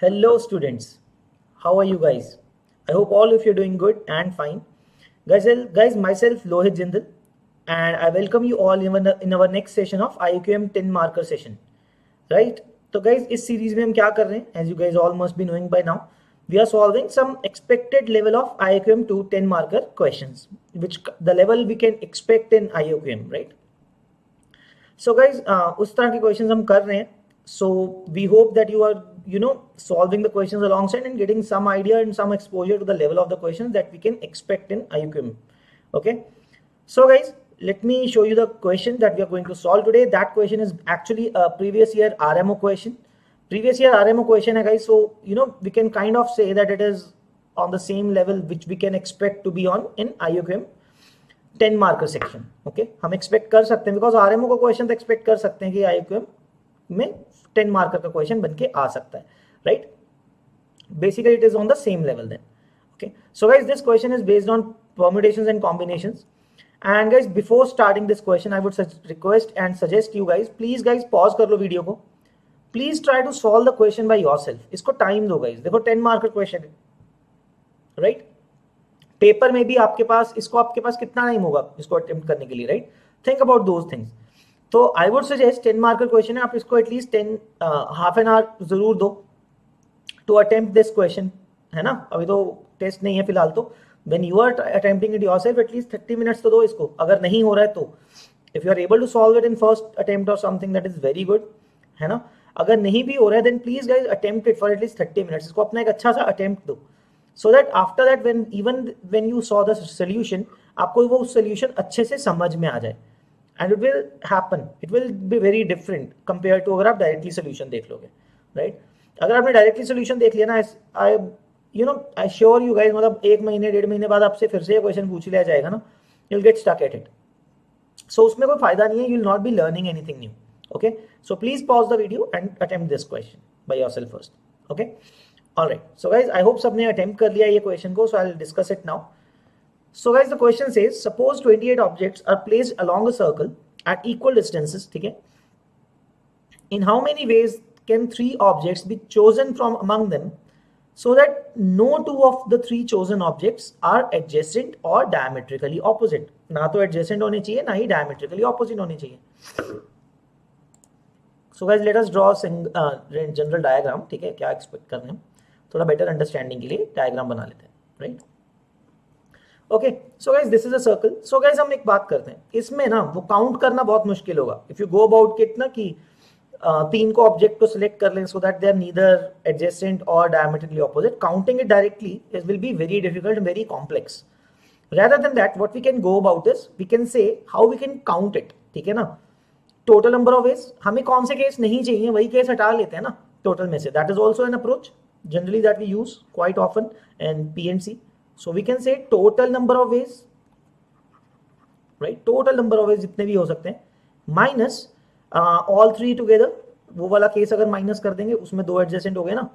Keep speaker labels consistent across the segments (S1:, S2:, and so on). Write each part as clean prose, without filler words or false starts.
S1: Hello students, how are you guys? I hope all of you are doing good and fine. Guys, myself Lohit Jindal and I welcome you all in our next session of IUQM 10 marker session. Right? So guys, इस series में हम क्या कर रहे हैं? As you guys all must be knowing by now, we are solving some expected level of IUQM 2 10 marker questions, which the level we can expect in IUQM, right? So guys, उस तरह के questions हम कर रहे हैं. So we hope that you are solving the questions alongside and getting some idea and some exposure to the level of the questions that we can expect in IUQM. Okay, so guys, let me show you the question that we are going to solve today. That question is actually a previous year RMO question. Previous year RMO question, guys. So we can kind of say that it is on the same level which we can expect to be on in IUQM 10 marker section. Okay, हम expect कर सकते हैं because RMO को question तो expect कर सकते हैं कि IUQM में 10 मार्कर का क्वेश्चन बनके आ सकता है, right? Basically it is on the same level then. Okay, so guys this question is based on permutations and combinations. And guys, before starting this question, I would request and suggest you guys, please guys pause कर लो video को. Please try to solve the question by yourself. इसको time दो guys. देखो 10 marker question है, right? Paper में भी आपके पास कितना टाइम होगा इसको अटेम्प्ट करने के लिए, right? Think about those things. तो I would suggest 10 marker question है, आप इसको एटलीस्ट हाफ एन आवर जरूर दो टू अटेम्प्ट दिस क्वेश्चन, है ना? अभी तो टेस्ट नहीं है फिलहाल, तो when you are attempting it yourself at least 30 minutes तो दो इसको. अगर नहीं हो रहा है तो if you are able to solve it in first attempt और something that is very good, है ना? अगर नहीं भी हो रहा है then please guys attempt it for at least 30 minutes. इसको अपना एक अच्छा सा अटेम्प्ट दो, so that after that when you saw the solution, आपको वो सोल्यूशन अच्छे से समझ में आ जाए. And it will be very different compared to अगर आप directly solution देख लोगे, right? अगर आपने directly solution देख लिया ना, I assure you guys, मतलब 1 महीने 1.5 महीने बाद आपसे फिर से ये क्वेश्चन पूछ लिया जाएगा ना, you'll get stuck at it. So उसमें कोई फायदा नहीं है, you'll not be learning anything new. Okay, so please pause the video and attempt this question by yourself first. Okay, all right. So guys, I hope सबने attempt कर लिया ये question को, so I'll discuss it now. So guys, the question says, suppose 28 objects are placed along a circle at equal distances, ठीक है? In how many ways can 3 objects be chosen from among them so that no 2 of the 3 chosen objects are adjacent or diametrically opposite? ना तो adjacent होने चाहिए, ना ही diametrically opposite होने चाहिए. So guys, let us draw a general diagram, ठीक है? क्या expect कर रहे हैं, थोड़ा better understanding के लिए diagram बना लेते हैं, right? Okay, so guys this is a circle. So guys हम एक बात करते हैं, इसमें ना वो काउंट करना बहुत मुश्किल होगा. इफ यू गो अबाउट किट ना कि 3 को ऑब्जेक्ट को सिलेक्ट कर लें so that they are neither adjacent और diametrically opposite, counting it directly it will be very difficult, very complex. Rather than that what we can go about is we can say how we can count it, ठीक है ना? Total number of veg, हमें कौन से case नहीं चाहिए वही case हटा लेते हैं ना टोटल में से. That is also an approach generally that we use quite often in PNC. So we can say total number of ways, right? Total number of ways जितने भी हो सकते हैं minus all 3 together. वो वाला केस अगर माइनस कर देंगे उसमें 2 एडजेसेंट हो गए ना,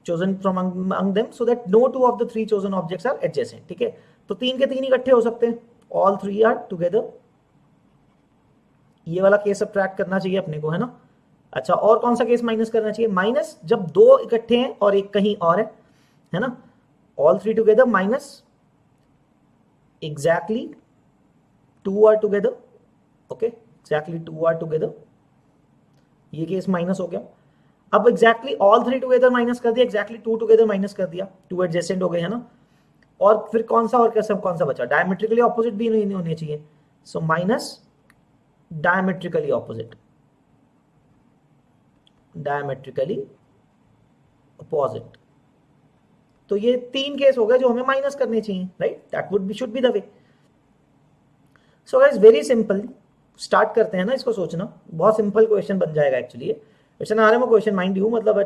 S1: chosen from among them so that no 2 of the 3 chosen objects are adjacent, ठीक है? तो 3 के 3 इकट्ठे हो सकते हैं, all 3 are together. ये वाला केस सब्ट्रैक्ट करना चाहिए अपने को, है ना? अच्छा, और कौन सा केस माइनस करना चाहिए? माइनस जब 2 इकट्ठे हैं और एक कहीं और है ना? All 3 together minus exactly 2 are together. Okay, exactly 2 are together. ये केस माइनस हो गया. अब exactly all 3 together माइनस कर दिया, exactly 2 together माइनस कर दिया, 2 adjacent हो गए, है ना? और फिर कौन सा बचा? डायमेट्रिकली ऑपोजिट भी नहीं होने चाहिए, so minus diametrically opposite. Diametrically opposite. तो ये 3 केस हो गए जो हमें माइनस करने चाहिए, right? That would be should be the way. So guys very simple, start करते हैं ना इसको सोचना. बहुत सिंपल क्वेश्चन बन जाएगा actually. It's an RMO question mind you, मतलब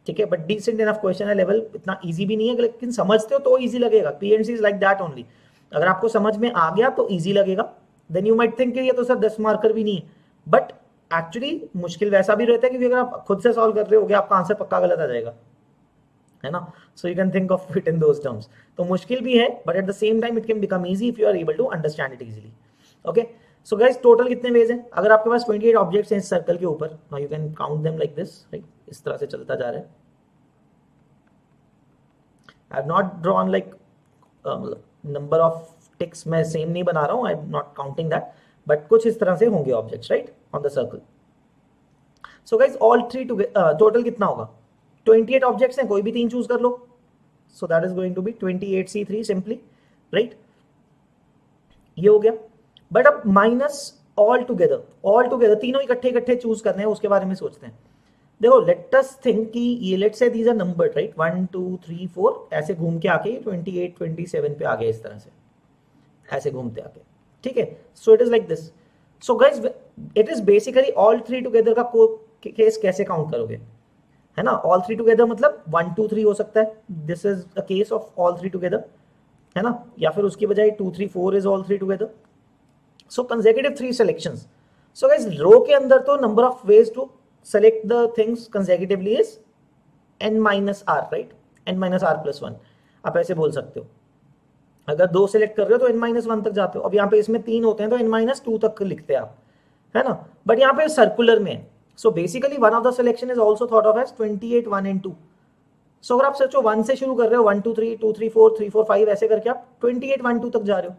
S1: ठीक है, बट डिसेंट इनफ क्वेश्चन है. लेवल इतना इजी भी नहीं है, लेकिन समझते हो तो इजी लगेगा. PNC is like that only. अगर आपको समझ में आ गया तो इजी लगेगा. देन यू माइट थिंक ये तो सर 10 मार्कर भी नहीं है, बट एक्चुअली मुश्किल वैसा भी रहता है क्योंकि अगर आप खुद से सॉल्व कर रहे होगे आपका आंसर पक्का गलत आ जाएगा, है ना? So you can think of it in those terms. तो मुश्किल भी है, but at the same time it can become easy if you are able to understand it easily. Okay, so guys total कितने वेज हैं? अगर आपके पास 28 objects हैं इस सर्कल के ऊपर, now you can count them like this, right? इस तरह से चलता जा रहा है. I have not drawn like number of ticks मैं सेम नहीं बना रहा हूँ, I am not counting that, but कुछ इस तरह से होंगे objects, right, on the circle. So guys all three total कितना होगा? 28 ऑब्जेक्ट्स हैं, कोई भी 3 चूज कर लो. So that is going to be 28C3 simply, right? ये हो गया. बट अब माइनस ऑल टुगेदर तीनों इकट्ठे इकट्ठे चूज करने हैं, उसके बारे में सोचते हैं. देखो लेट अस थिंक कि ये let's say these are number, right? 1 2 3 4 ऐसे घूम के आके 28 27 पे आ गए, इस तरह से ऐसे घूमते आके, ठीक है? So it is like this. So guys it is basically all three together का केस कैसे काउंट करोगे, है ना? ऑल थ्री टुगेदर मतलब 1 2 3 हो सकता है, this is a case of all three together, है ना? या फिर उसकी बजाय 2 3 4 is all three together. So consecutive 3 selections. So guys row के अंदर तो number of ways to select the things consecutively is n minus r, right? n minus r plus 1 आप ऐसे बोल सकते हो. अगर 2 सिलेक्ट कर रहे हो तो n minus 1 तक जाते हो. अब यहाँ पे इसमें 3 होते हैं तो n minus 2 तक लिखते हैं आप, है ना? बट यहाँ पे सर्कुलर में है. So basically one of the selection is also thought of as 28 1 and 2. So अगर आप सोचो 1 से शुरू कर रहे हो, 1 2 3 2 3 4 3 4 5 ऐसे करके आप 28 1 2 तक जा रहे हो.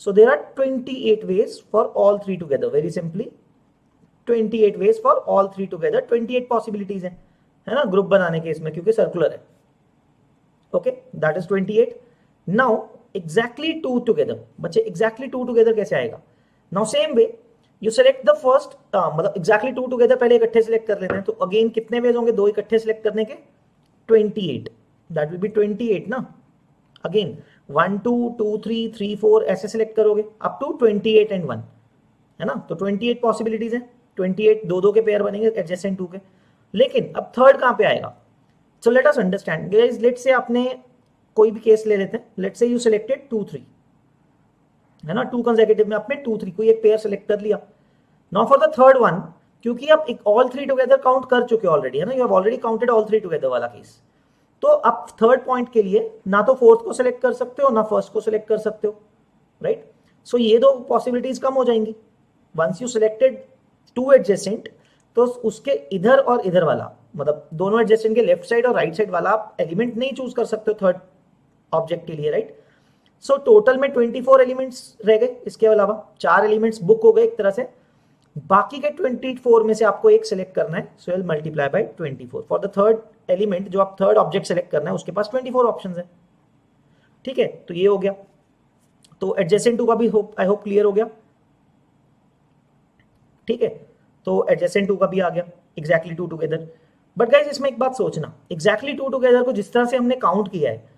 S1: So there are 28 ways for all three together. Very simply 28 ways for all three together. 28 possibilities है ना ग्रुप बनाने के इसमें, क्योंकि सर्कुलर है. Okay, that is 28. Now exactly 2 together. बच्चे एग्जैक्टली 2 टुगेदर कैसे आएगा? Now same way you select the first, मतलब एग्जैक्टली 2 टुगेदर पहले इकट्ठे सेलेक्ट कर लेते हैं. तो अगेन कितने वेज होंगे 2 इकट्ठे सेलेक्ट करने के? 28. दैट विल बी 28 ना. अगेन 1 2 2 3 3 4 ऐसे सेलेक्ट करोगे अप टू 28 and 1, है ना? तो 28 पॉसिबिलिटीज है. 28 दो के पेयर बनेंगे एडजेसेंट 2 के. लेकिन अब थर्ड कहां पे आएगा? So let us understand guys. Let's say आपने कोई भी केस ले लेते हैं. लेट्स से यू सिलेक्टेड 2 3, है ना? 2 कंसेक्यूटिव में आपने 2 3 कोई एक पेयर सेलेक्ट कर लिया. Now for the third one, क्योंकि आप एक ऑल थ्री टुगेदर काउंट कर चुके हो ऑलरेडी, है ना? You have already counted all three together वाला केस. तो आप थर्ड पॉइंट के लिए ना तो फोर्थ को सिलेक्ट कर सकते हो ना फर्स्ट को सिलेक्ट कर सकते हो, राइट? सो ये दो पॉसिबिलिटीज कम हो जाएंगी. वंस यू सिलेक्टेड 2 एडजेसेंट, तो उसके इधर और इधर वाला, मतलब दोनों एडजेसेंट के लेफ्ट साइड और राइट साइड वाला आप एलिमेंट नहीं चूज कर सकते हो थर्ड ऑब्जेक्ट के लिए, राइट? सो टोटल में 24 एलिमेंट्स रह गए. इसके अलावा 4 एलिमेंट्स बुक हो गए एक तरह से. बाकी के 24 में से आपको एक सिलेक्ट करना है. So will multiply by 24 for the third element. जो आप थर्ड ऑब्जेक्ट सिलेक्ट करना है उसके पास 24 ऑप्शंस है, ठीक है? तो ये हो गया. तो एडजेसेंट 2 का भी आई होप क्लियर हो गया, ठीक है? तो एडजेसेंट 2 का भी आ गया, एग्जैक्टली 2 टुगेदर. बट गाइस इसमें एक बात सोचना, एग्जैक्टली 2 टुगेदर को जिस तरह से हमने काउंट किया है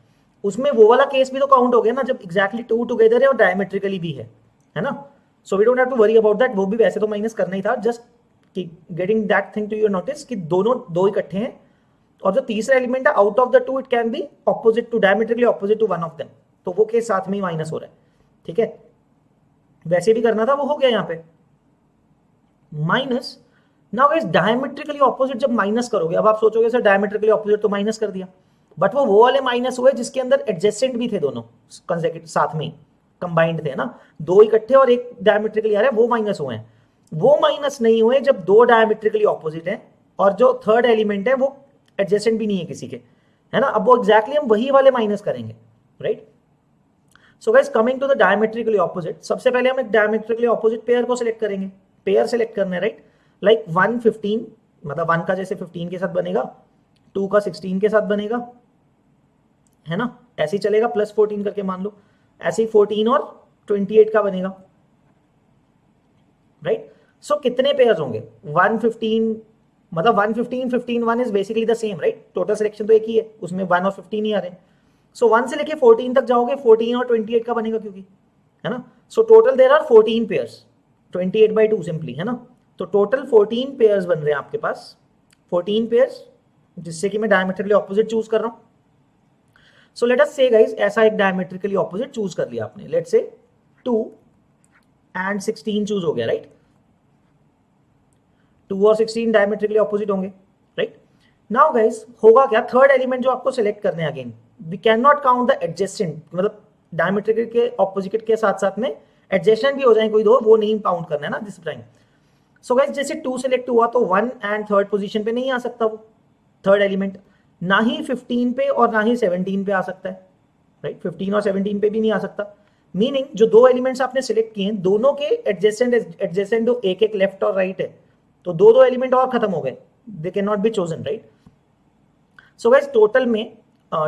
S1: उसमें वो वाला केस भी तो काउंट हो गया ना, जब एग्जैक्टली 2 टुगेदर है और डायमेट्रिकली भी है ना? So we don't have to worry about that. वो भी वैसे तो माइनस करना ही था, just getting that thing to your notice कि दोनों 2 इकट्ठे हैं, और जो तीसरा एलिमेंट है out of the 2 it can be opposite to, diametrically opposite to one of them. तो वो केस साथ में ही माइनस हो रहा है, ठीक है? वैसे भी करना था, वो हो गया यहाँ पे minus. Now guys diametrically opposite जब माइनस करोगे, अब आप सोचोगे सर डायमेट्रिकली ऑपोजिट तो माइनस कर दिया, बट वो वाले माइनस हुए जिसके अंदर एडजेसेंट भी थे, दोनों कंसेक्यूटिव साथ में कंबाइंड थे ना. 2 इकट्ठे और एक डायमेट्रिकली आ रहा है, वो माइनस हुए हैं. वो माइनस नहीं हुए जब 2 डायमेट्रिकली ऑपोजिट है और जो थर्ड एलिमेंट है वो एडजेसेंट भी नहीं है किसी के, है ना? अब वो एग्जैक्टली हम वही वाले माइनस करेंगे, right? So guys coming to the diametrically opposite, सबसे पहले हम एक डायमेट्रिकली ऑपोजिट पेयर को सिलेक्ट करेंगे. पेयर सिलेक्ट करना है, राइट? लाइक 1 15, मतलब 1 का जैसे 15 के साथ बनेगा, 2 का 16 के साथ बनेगा, है ना? ऐसे ही चलेगा, प्लस 14 करके मान लो. ऐसे ही 14 और 28 का बनेगा, राइट? सो कितने पेयर्स होंगे? 1 15, मतलब 1 15 15 1 is basically the same, right? Total selection तो एक ही है, उसमें 1 और 15 ही आ रहे हैं. सो 1 से लेके 14 तक जाओगे, 14 और 28 का बनेगा, क्योंकि, है ना? So total there are 14 pairs, 28/2 simply, है ना? तो टोटल 14 पेयर्स बन रहे हैं आपके पास, 14 पेयर्स, जिससे कि मैं डायमेट्रिकली ऑपोजिट चूज कर रहा हूं. सो लेट अस से गाइस, ऐसा एक डायमेट्रिकली ऑपोजिट चूज कर लिया आपने. लेट्स से 2 and 16 चूज हो गया, राइट? 2 और 16 डायमेट्रिकली ऑपोजिट होंगे, राइट? नाउ गाइस होगा क्या, थर्ड एलिमेंट जो आपको सिलेक्ट करने हैं, again we can not count the adjacent, मतलब डायमेट्रिकल के ऑपोजिट के साथ साथ में एडजेसेंट भी हो जाए कोई दो, वो नहीं काउंट करना है ना दिस टाइम। सो गाइस जैसे 2 सिलेक्ट हुआ तो 1 एंड थर्ड पोजीशन पे नहीं आ सकता वो थर्ड एलिमेंट, ना ही 15 पे और ना ही 17 पे आ सकता है, राइट 15 और 17 पे भी नहीं आ सकता। मीनिंग जो दो एलिमेंट्स आपने सिलेक्ट किए हैं दोनों के एडजेसेंट एक एक लेफ्ट और राइट है, तो दो दो एलिमेंट और खत्म हो गए, they can not be chosen, right. So guys total में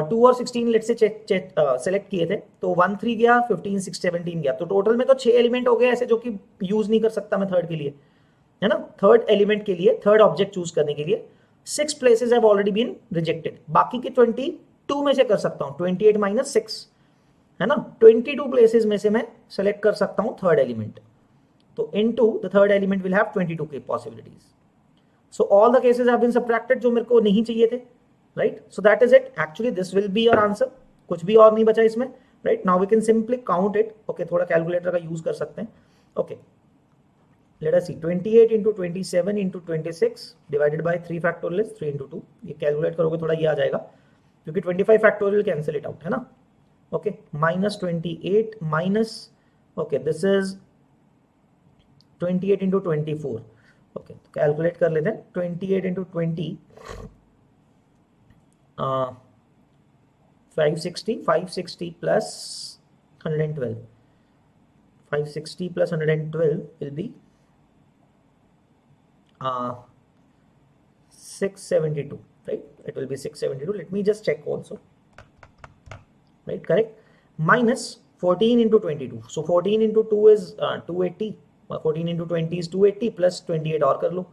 S1: 2 और 16 लेट से सेलेक्ट किए थे, तो 1 3 गया, 15 6 17 गया, तो टोटल में तो 6 एलिमेंट हो गए ऐसे जो कि यूज नहीं कर सकता मैं थर्ड के लिए, है ना। थर्ड एलिमेंट के लिए, थर्ड ऑब्जेक्ट चूज करने के लिए 6 places have already been rejected, बाकी के 22 में से कर सकता हूं 28 माइनस 6, है ना। 22 प्लेसेस में से मैं सेलेक्ट कर सकता हूं थर्ड एलिमेंट, तो into the third element will have 22 के possibilities. So all the cases have been subtracted जो मेरे को नहीं चाहिए थे, right. So that is it, actually this will be your answer, कुछ भी और नहीं बचा इसमें, right. Now we can simply count it, okay, थोड़ा कैलकुलेटर का यूज कर सकते हैं, okay. Let us see 28 into 27 into 26 divided by 3 factorial is 3 into 2, ये कैलकुलेट करोगे थोड़ा ये आ जाएगा क्योंकि 25 फैक्टोरियल कैंसिल इट आउट, है ना, okay. Minus 28 minus, okay, this is 28 into 24, okay, तो कैलकुलेट कर लेते हैं 28 into 20, 560 plus 112, 560 plus 112 will be 672, right? It will be 672. Let me just check also, right? Correct. Minus 14 into 22. So 14 into 2 is 280. 14 into 20 is 280 plus 28 और कर लो,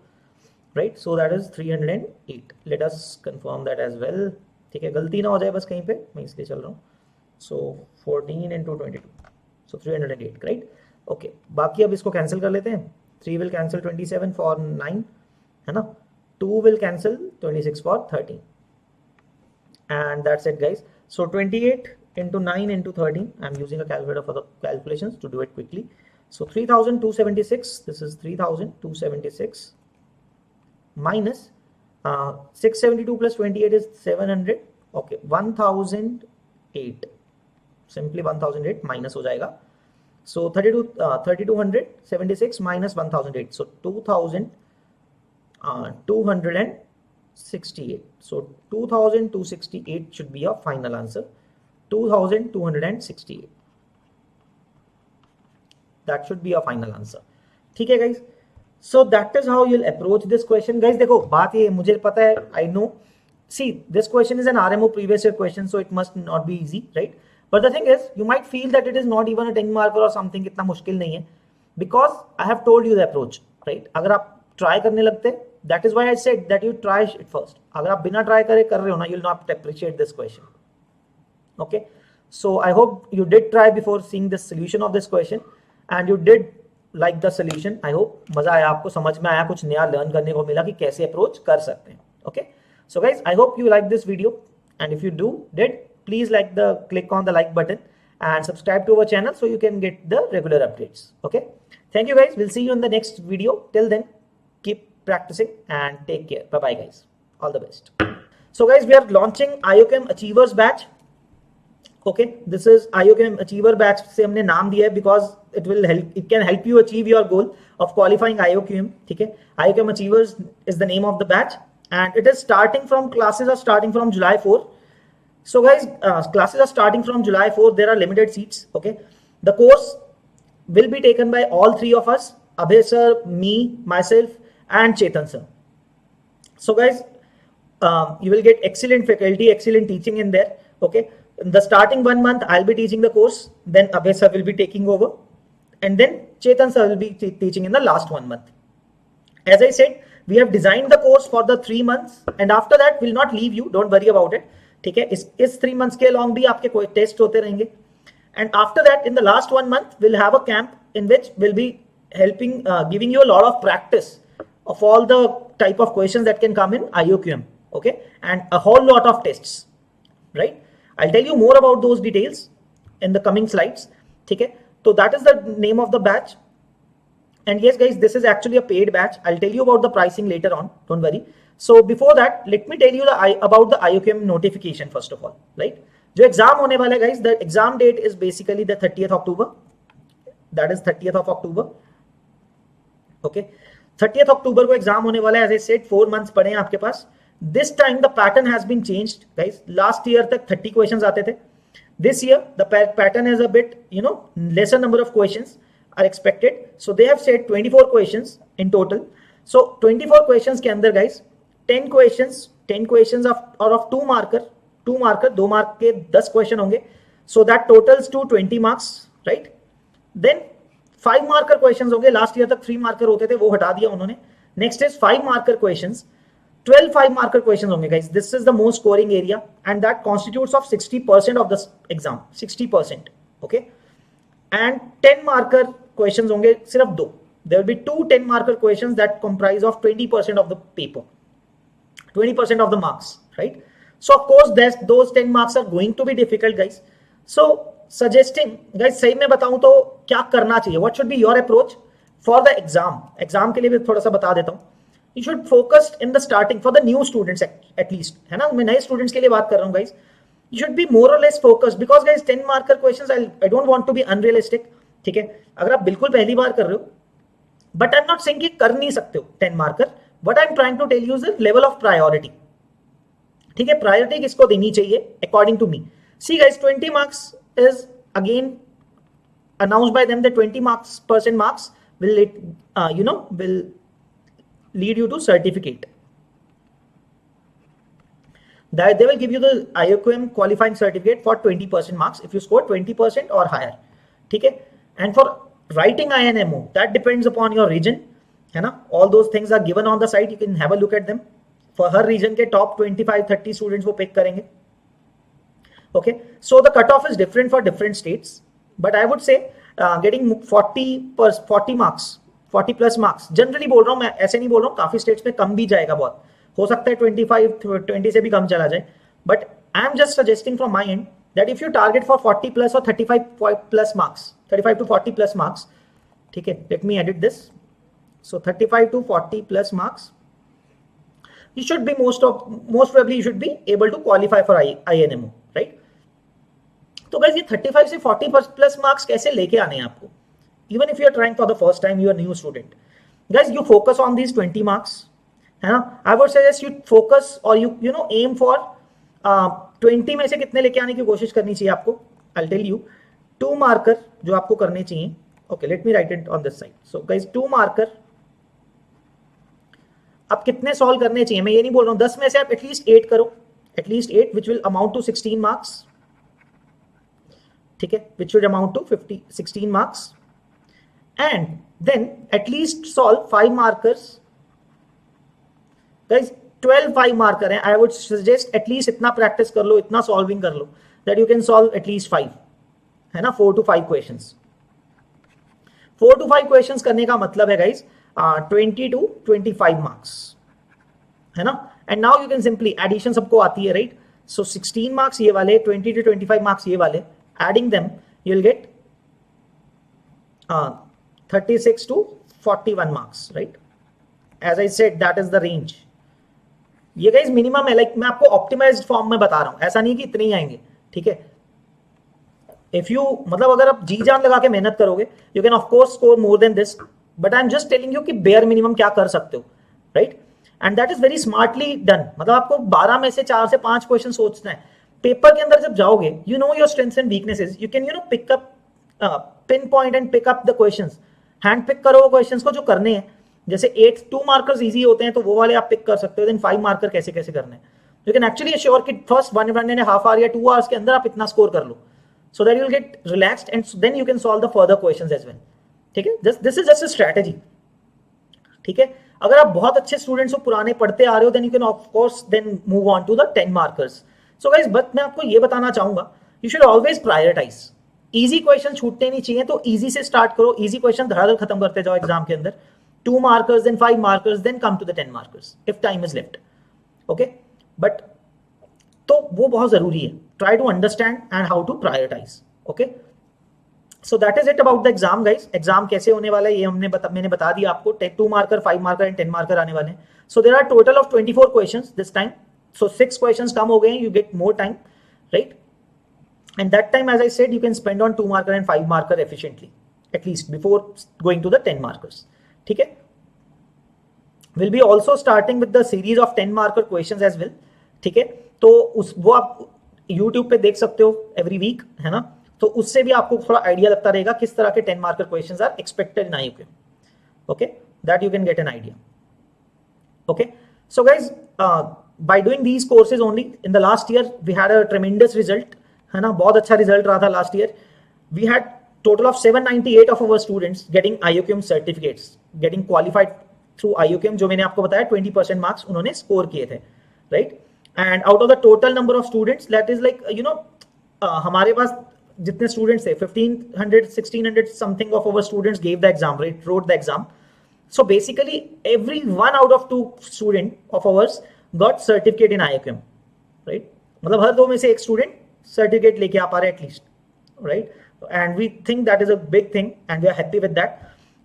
S1: right? So that is 308. Let us confirm that as well. ठीक है, गलती ना हो जाए बस कहीं पे, मैं इसलिए चल रहा हूँ। So 14 into 22. So 308, right? Okay. बाकी अब इसको कैंसिल कर लेते हैं। 3 will cancel 27 for 9, है ना, 2 will cancel 26 for 13, and that's it guys. So 28 into 9 into 13, I'm using a calculator for the calculations to do it quickly. So 3276, this is 3276 minus 672 plus 28 is 700, okay, 1008, simply 1008 minus हो जाएगा। So 3276 minus 1008, so 2268. So 2268 should be your final answer. 2268. That should be your final answer. ठीक है guys. So that is how you'll approach this question, guys. देखो बात ये मुझे पता है, I know. See, this question is an RMO previous year question, so it must not be easy, right? But the thing is, you might feel that it is not even a 10 marker or something, इतना मुश्किल नहीं है, because I have told you the approach, right? अगर आप try करने लगते, that is why I said that you try it first. अगर आप बिना try करे कर रहे हो ना, you'll not appreciate this question. Okay, so I hope you did try before seeing the solution of this question, and you did like the solution. I hope मजा आया आपको, समझ में आया, कुछ नया learn करने को मिला कि कैसे approach कर सकते हैं. Okay, so guys, I hope you like this video, and if you did, please click on the like button and subscribe to our channel so you can get the regular updates. Okay, thank you guys, we'll see you in the next video. Till then, keep practicing and take care. Bye bye guys, all the best. So guys, we are launching IOChem Achievers batch. Okay, this is IOChem Achiever batch से हमने नाम दिया है because it can help you achieve your goal of qualifying IOQM. ठीक है, IOChem Achievers is the name of the batch, and it is classes are starting from July 4. So guys, classes are starting from July 4. There are limited seats. Okay, the course will be taken by all three of us: Abhay sir, me, myself, and Chetan sir. So guys, you will get excellent faculty, excellent teaching in there. Okay, in the starting 1 month, I'll be teaching the course. Then Abhay sir will be taking over, and then Chetan sir will be teaching in the last 1 month. As I said, we have designed the course for the 3 months, and after that, we'll not leave you. Don't worry about it. ठीक है, इस 3 months के long भी आपके कोई test होते रहेंगे, and after that in the last 1 month we'll have a camp in which we'll be helping giving you a lot of practice of all the type of questions that can come in IOQM, okay, and a whole lot of tests, right? I'll tell you more about those details in the coming slides. ठीक है, so that is the name of the batch, and yes guys, this is actually a paid batch. I'll tell you about the pricing later on, don't worry. So before that, let me tell you about the IOQM notification first of all, right? जो exam होने वाला है guys, the exam date is basically the 30th October. That is 30th of October. Okay, 30th October को exam होने वाला है. As I said 4 months पड़े हैं आपके पास. This time the pattern has been changed, guys. Last year तक 30 questions आते थे. This year the pattern is a bit, lesser number of questions are expected. So they have said 24 questions in total. So 24 questions के अंदर guys 10 questions of 2 marker, 2 mark के 10 question होंगे. So that totals to 20 marks, right? Then 5 marker questions होंगे. Last year तक 3 marker होते थे, वो हटा दिया उन्होंने. Next is 5 marker questions. 12 5 marker questions होंगे guys. This is the most scoring area and that constitutes of 60% of the exam. 60%. Okay. And 10 marker questions होंगे सिर्फ 2. There will be 2 10 marker questions that comprise of 20% of the paper. 20% of the marks, right? So of course those 10 marks are going to be difficult, guys. So suggesting, guys, सही में बताऊं तो क्या करना चाहिए? What should be your approach for the exam? Exam के लिए भी थोड़ा सा बता देता हूं. You should focus in the starting for the new students at least, है ना? मैं नए students के लिए बात कर रहा हूँ guys. You should be more or less focused because guys 10 marker questions I don't want to be unrealistic. ठीक है, अगर आप बिल्कुल पहली बार कर रहे हो, but I'm not saying कि कर नहीं सकते हो 10 marker. What I'm trying to tell you is the level of priority. ठीक है, priority किसको देनी चाहिए according to me? See guys, 20 marks is again announced by them. The 20% marks will lead you to certificate. That they will give you the IOQM qualifying certificate for 20% marks if you score 20% or higher. ठीक है, and for writing INMO that depends upon your region, है ना? All those things are given on the site. You can have a look at them. For her region के top 25-30 students वो pick करेंगे. Okay, so the cutoff is different for different states, but I would say getting 40 marks, 40 plus marks generally बोल रहा हूँ मैं, ऐसे नहीं बोल रहा हूँ. काफी स्टेट्स में कम भी जाएगा, बहुत हो सकता है 20 से भी कम चला जाए. But I am just suggesting from my and that if you target for 40 plus और 35 plus marks, 35 to 40 plus marks, ठीक है, let me edit this. So 35 to 40 plus marks, you should be most probably you should be able to qualify for INMO, right? तो guys ये 35 से 40 plus marks कैसे लेके आने हैं आपको? Even if you are trying for the first time, you are a new student. Guys, you focus on these 20 marks. है ना? I would suggest you focus or you aim for 20 में से कितने लेके आने की कोशिश करनी चाहिए आपको? I'll tell you. 2 marker जो आपको करने चाहिए. Okay, let me write it on this side. So guys, 2 marker आप कितने सॉल्व करने चाहिए? मैं ये नहीं बोल रहा हूँ 10 में से आप एटलीस्ट 8 करो. At least 8 which will amount to 16 marks. ठीक है, which should amount to 16 marks. And then at least solve 5 markers. Guys, 12 5 marker हैं. I would suggest at least इतना practice कर लो, इतना solving कर लो that you can solve at least 5, है ना? 4 to 5 questions. 4 to 5 questions करने का मतलब है guys 20 to 25 marks, है ना? And now you can simply addition सबको आती है, right? So 16 marks ये वाले, 20 to 25 marks ये वाले, adding them you'll get 36 to 41 marks, right? As I said, that is the range. ये guys minimum है, like मैं आपको optimized form में बता रहा हूँ, ऐसा नहीं कि इतने ही आएंगे, ठीक है? If you मतलब अगर आप जी जान लगा के मेहनत करोगे, you can of course score more than this, but I'm just telling you कि bare minimum क्या कर सकते हो, right? And that is very smartly done. मतलब आपको 12 में से 4 से 5 क्वेश्चन सोचना है. पेपर के अंदर जब जाओगे, you know your strengths and weaknesses. You can pick up, pinpoint and pick up the questions. Hand pick करो वो क्वेश्चंस को जो करने हैं. जैसे 2 मार्कर्स इजी होते हैं तो वो वाले आप पिक कर सकते हो. देन 5 मार्कर कैसे कैसे करने हैं. यू कैन एक्चुअली अश्योर कि फर्स्ट 1.5 आवर या 2 आवर्स के अंदर आप इतना स्कोर कर लो, so that you will get relaxed and then you can solve the further questions as well. ठीक है, this is just a strategy. ठीक है, अगर आप बहुत अच्छे स्टूडेंट्स हो, पुराने पढ़ते आ रहे हो, then you can of course then move on to the 10 markers. So guys, but मैं आपको ये बताना चाहूंगा, you should always prioritise. Easy question छूटने नहीं चाहिए, तो इजी से स्टार्ट करो. इजी क्वेश्चन धड़ाधड़ खत्म करते जाओ एग्जाम के अंदर. 2 markers, then 5 markers, then come to the 10 markers if time is left. Okay, but तो वो बहुत जरूरी है. Try to understand and how to prioritise. Okay, so that is it about the exam guys. Exam कैसे होने वाला है ये मैंने बता दिया आपको. 2 मार्कर, 5 मार्कर एंड 10 मार्कर आने वाले हैं. So there are total of 24 questions this time. So 6 questions कम हो गए हैं. You get more time, right? And that time, as I said, you can spend on 2 marker and 5 marker efficiently. At least before going to the 10 markers. ठीक है, will be also starting with the series of 10 marker questions as well. ठीक है, तो वो आप YouTube पे देख सकते हो एवरी वीक, है ना. तो उससे भी आपको थोड़ा आइडिया लगता रहेगा किस तरह के 10 marker questions are expected in IUQM. Okay, that you can get an idea. Okay, so guys, by doing these courses only in the last year we had a tremendous result, है ना. बहुत अच्छा result रहा था last year. We had total of 798 of our students getting IUQM certificates, getting qualified through IUQM. जो मैंने आपको बताया 20% मार्क्स उन्होंने स्कोर किए थे, right. And out of the total number of students, that is like you know, हमारे पास जितने students थे 1500 1600 something of our students gave the exam, right, wrote the exam. So basically every 1 out of 2 student of ours got certificate in IUQM, right. मतलब हर 2 में से एक student certificate लेके आ पा रहे at least, right. And we think that is a big thing and we are happy with that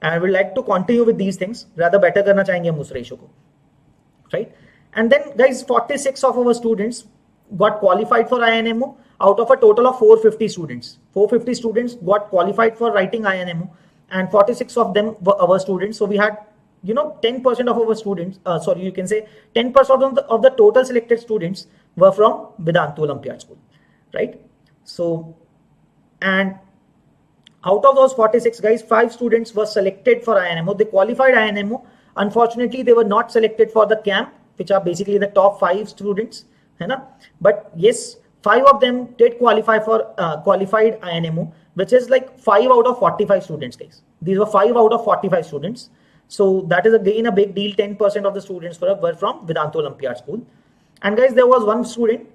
S1: and we like to continue with these things. ज्यादा better करना चाहेंगे हम उस रेशो को, right. And then guys 46 of our students got qualified for INMO out of a total of 450 students. 450 students got qualified for writing INMO and 46 of them were our students. So we had 10% of our students, you can say 10% of the total selected students were from Vedantu Olympiad School, right. So, and out of those 46 guys, 5 students were selected for INMO. They qualified INMO. Unfortunately, they were not selected for the camp, which are basically the top 5 students, है ना. But yes, 5 of them did qualify for qualified INMO, which is like 5 out of 45 students, guys. These were 5 out of 45 students. So that is again a big deal. 10% of the students were from Vedantu Olympiad School. And guys, there was one student,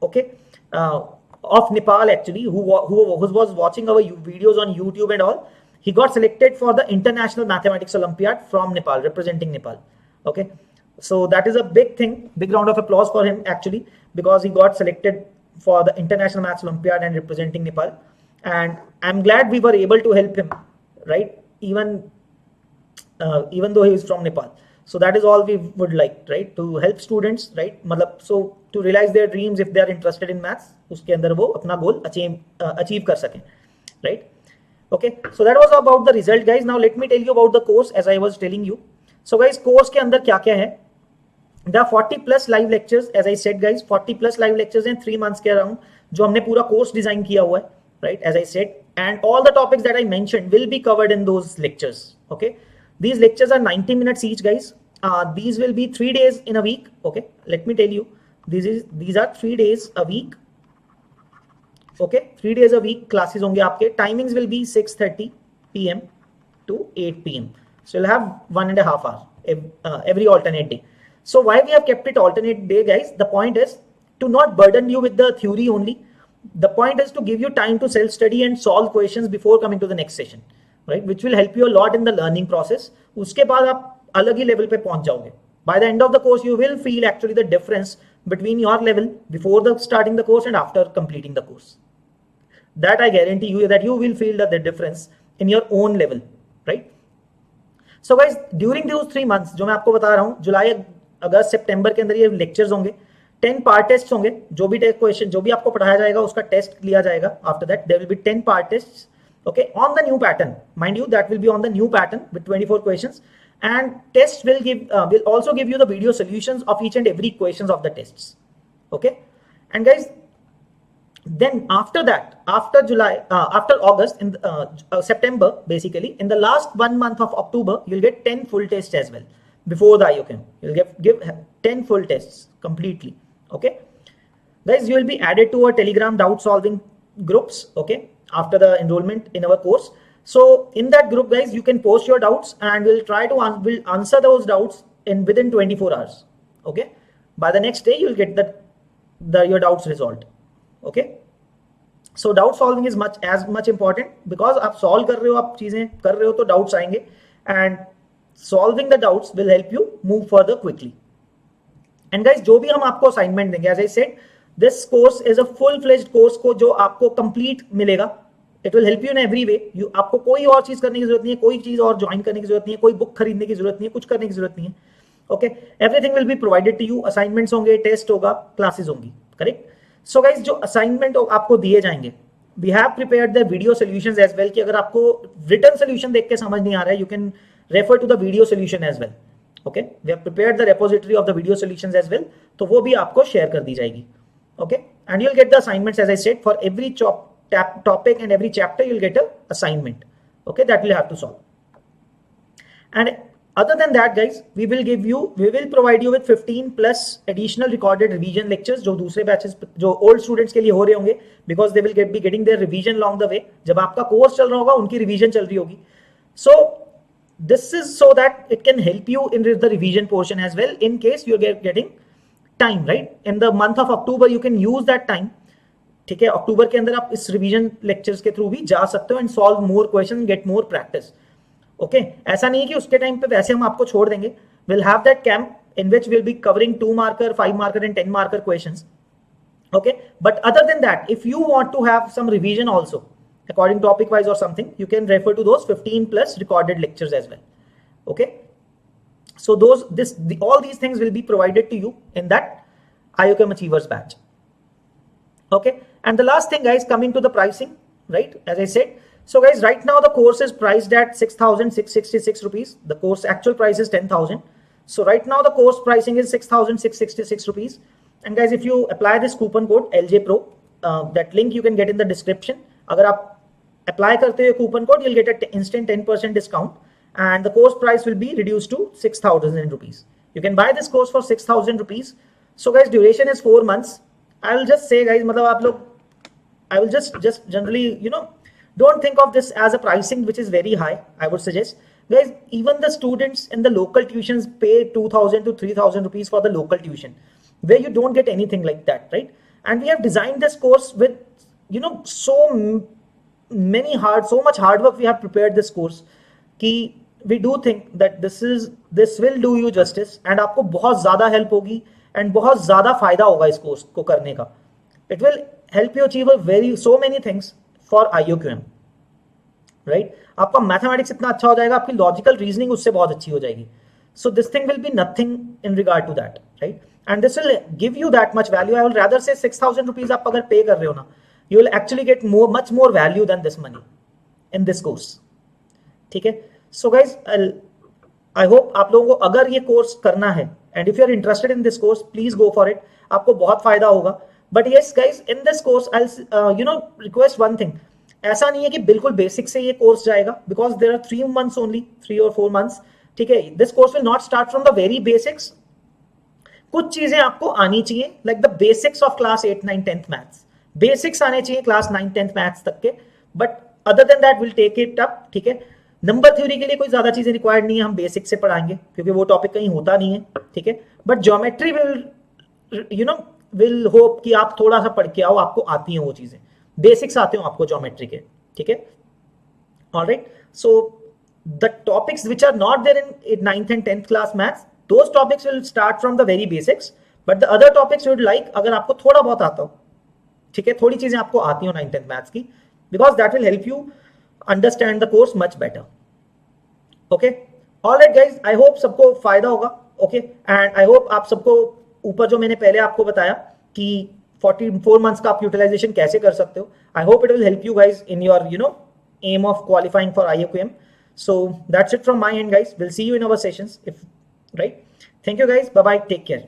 S1: okay, of Nepal actually, who was watching our videos on YouTube and all. He got selected for the International Mathematics Olympiad from Nepal, representing Nepal. Okay, so that is a big thing. Big round of applause for him actually, because he got selected for the International Maths Olympiad and representing Nepal. And I'm glad we were able to help him, right? Even though he is from Nepal. So that is all we would like, right, to help students, right, मतलब so to realize their dreams if they are interested in maths, उसके अंदर वो अपना गोल achieve कर सकें, right. Okay, so that was about the result, guys. Now let me tell you about the course as I was telling you. So guys, course के अंदर क्या क्या है. There are 40 plus live lectures, as I said guys, 40 plus live lectures in 3 months के around जो हमने पूरा course design किया हुआ है, right, as I said, and all the topics that I mentioned will be covered in those lectures. Okay, these lectures are 90 minutes each, guys. These will be 3 days in a week. Okay, let me tell you, these are 3 days a week. Okay, 3 days a week classes होंगे आपके. Timings will be 6:30 PM to 8 PM. So you'll have 1.5 hours every alternate day. So why we have kept it alternate day, guys? The point is to not burden you with the theory only. The point is to give you time to self-study and solve questions before coming to the next session, right? Which will help you a lot in the learning process. उसके बाद आप अलग ही level पे पहुंच जाओगे. By the end of the course, you will feel actually the difference between your level before starting the course and after completing the course. That I guarantee you that you will feel the difference in your own level, right? So guys, during those 3 months जो मैं आपको बता रहा हूँ, जुलाई अगस्त सितंबर के अंदर ये lectures होंगे, 10 पार्ट टेस्ट होंगे. जो भी क्वेश्चन जो भी आपको पढ़ाया जाएगा उसका टेस्ट लिया जाएगा. After that there will be 10 part test, okay, on the new pattern, mind you, that will be on the new pattern with 24 questions, and test will also give you the video solutions of each and every questions of the tests. Okay, and guys, then after that, after July, after August, in September, basically in the last 1 month of October, you'll get 10 full tests as well. Before the IUQM, you'll give 10 full tests completely. Okay, guys, you will be added to our Telegram doubt solving groups, okay, after the enrollment in our course. So in that group, guys, you can post your doubts and we'll try to we'll answer those doubts within 24 hours. Okay, by the next day you'll get your doubts resolved. Okay, so doubt solving is as much important, because आप solve कर रहे हो, आप चीजें कर रहे हो, तो doubts आएंगे, and solving the doubts will help you move further quickly. And guys, जो भी हम आपको assignment देंगे, as I said, this course is a full-fledged course को जो आपको complete मिलेगा. It will help you in every way. आपको कोई और चीज करने की जरूरत नहीं है, कोई चीज और ज्वाइन करने की जरूरत नहीं है, कोई बुक खरीदने की जरूरत नहीं है, कुछ करने की जरूरत नहीं है. Okay, everything will be provided to you. Assignments होंगे, टेस्ट होगा, क्लासेस होंगी, करेक्ट. सो गाइज, जो असाइनमेंट आपको दिए जाएंगे, we have prepared the video solutions as well, कि अगर आपको रिटन सॉल्यूशन देख के समझ नहीं आ रहा है, you can refer to the video solution as well. Okay, we have prepared the repository of the video solutions as well, तो वो भी आपको शेयर कर दी जाएगी. Okay, and you will get the assignments as I said for every topic and every chapter you'll get a assignment. Okay, that will have to solve. And other than that guys, we will provide you with 15 plus additional recorded revision lectures जो दूसरे batches जो old students के लिए हो रहे होंगे, because they will be getting their revision along the way. जब आपका कोर्स चल रहा होगा उनकी रिवीजन चल रही होगी. So this is so that it can help you in the revision portion as well, in case you are getting time, right? In the month of October you can use that time. ठीक है, अक्टूबर के अंदर आप इस revision lectures के through भी जा सकते हो and solve more question, get more practice. Okay, ऐसा नहीं है कि उसके टाइम पे वैसे हम आपको छोड़ देंगे. Will have that camp in which will be covering 2 marker, 5 marker and 10 marker questions. Okay, but other than that, if you want to have some revision also according topic wise और something, you can refer to those 15 plus recorded lectures as well. Okay, so all these things will be provided to you in that IOKM Achievers batch. Okay, and the last thing guys, coming to the pricing, right, as I said, so guys, right now the course is priced at 6,666 rupees. The course actual price is 10,000. So right now the course pricing is 6,666 rupees. And guys, if you apply this coupon code LJPro, that link you can get in the description. अगर आप apply करते हो coupon code, you'll get an instant 10% discount, and the course price will be reduced to 6,000 rupees. You can buy this course for 6,000 rupees. So guys, duration is 4 months. I will just say guys, मतलब आप लोग, I will just generally, don't think of this as a pricing which is very high. I would suggest guys, even the students in the local tuitions pay 2,000 to 3,000 rupees for the local tuition, where you don't get anything like that, right? And we have designed this course with, so much hard work. We have prepared this course कि we do think that this will do you justice, and आपको बहुत ज़्यादा help होगी and बहुत ज़्यादा फायदा होगा इस कोर्स को करने का. It will help you achieve so many things for IOQM, right? आपका मैथमेटिक्स इतना अच्छा हो जाएगा, आपकी लॉजिकल रीजनिंग उससे बहुत अच्छी हो जाएगी. So this thing will be nothing in regard to that, right? And this will give you that much value. I will rather say 6,000 rupees आप अगर पे कर रहे हो ना, you will actually get much more value than this money in this course. ठीक है, so guys I hope आप लोगों को अगर ये कोर्स करना है, and if you are interested in this course, please go for it. आपको बहुत फायदा होगा. But yes guys, in this course I'll request one thing. ऐसा नहीं है कि बिल्कुल बेसिक से ये कोर्स जाएगा, because there are 3 months only, 3 or 4 months. ठीक है, this course will not start from the very basics. कुछ चीजें आपको आनी चाहिए, like the basics of class 8, 9, 10th maths. Basics आने चाहिए class 9, 10th maths तक के. But other than that we'll take it up. ठीक है, नंबर थ्योरी के लिए कोई ज्यादा चीजें रिक्वायर्ड नहीं है, हम बेसिक से पढ़ाएंगे क्योंकि वो टॉपिक कहीं होता नहीं है. ठीक है, बट ज्योमेट्री विल होप कि आप थोड़ा सा पढ़ के आओ, आपको आती हैं वो चीजें, बेसिक्स आते हो आपको ज्योमेट्री के. ठीक है, alright. So the topics which are not there in 9th and 10th class maths, those topics will start from the very basics. But the other topics would like, अगर आपको थोड़ा बहुत आता हो, ठीक है, थोड़ी चीजें आपको आती हो 9th 10th मैथ्स की, because that will help you understand the course much better. Okay, alright guys, I hope सबको फायदा होगा. ओके, एंड आई होप आप सबको ऊपर जो मैंने पहले आपको बताया कि 44 मंथ्स का आप यूटिलाइजेशन कैसे कर सकते हो, I hope it will help you guys in your aim of qualifying for IOQM. So that's it from my end guys. We'll see you in our sessions, if right. Thank you guys. Bye bye. Take care.